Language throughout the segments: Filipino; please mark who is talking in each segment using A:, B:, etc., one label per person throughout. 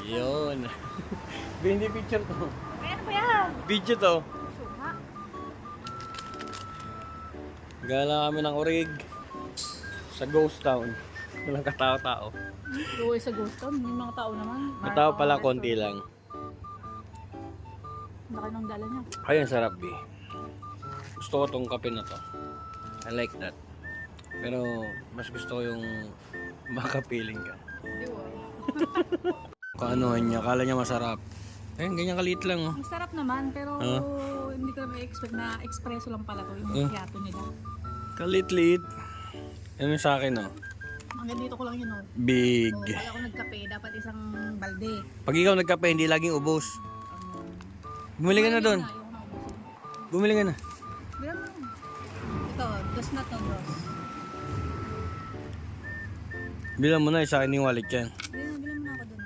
A: Yun. Hindi picture to.
B: Ano ba yan?
A: Video to.
B: Suha.
A: Gala kami ng Orig sa Ghost Town. Walang katao-tao.
B: Luwi sa ghost town. May mga tao naman.
A: May tao pala, konti lang.
B: Laki ng dala niya.
A: Ayun, sarap B. Gusto ko tong kape na to. I like that. Pero mas gusto ko yung makapiling ka.
B: Di ba?
A: Kung ano niya, akala niya masarap. Ayun, ganyan kaliit lang oh.
B: Ang sarap naman, pero hindi ko na expect na espresso lang pala to. Yung macchiato nila.
A: Kalit-lit. Ano sa akin oh?
B: Hanggang dito ko lang yun, oh.
A: Big.
B: So, kaya ako nagkape, dapat isang balde.
A: Pag ikaw nagkape, hindi laging ubos. Bumili ka na doon.
B: Ayoko na ubusin.
A: Bumili ka na.
B: Bilang mo. Ito, dos na to, dos.
A: Bilang mo na, sa akin yung wallet yan.
B: Bilang mo na ako doon.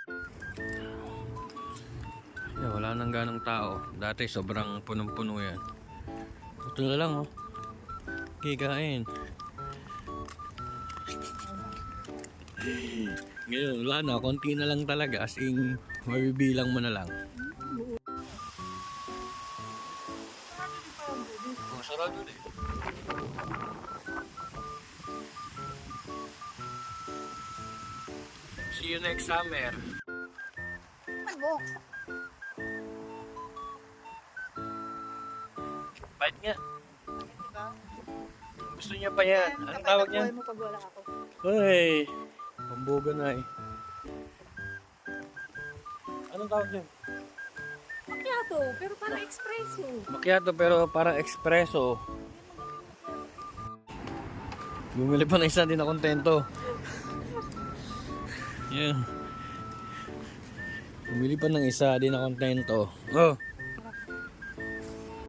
A: Yeah, wala nang ganong tao. Dati sobrang punong-puno yan. Ito na lang oh. Kikain. Ngayon, wala na. Konti na lang talaga. As in, mabibilang mo na lang. Oh, sarado din. See you next summer.
B: Manbok.
A: Bite nga. Gusto niya pa yan. Anong tawag niyan?
B: Mo pag wala ako.
A: Hoy! Pambuga na eh. Anong tawag niyan?
B: Macchiato, pero parang espresso.
A: Macchiato pero parang espresso. Bumili pa na isa, di na kontento. Yan. Bumili pa ng isa, di na kontento. Oh!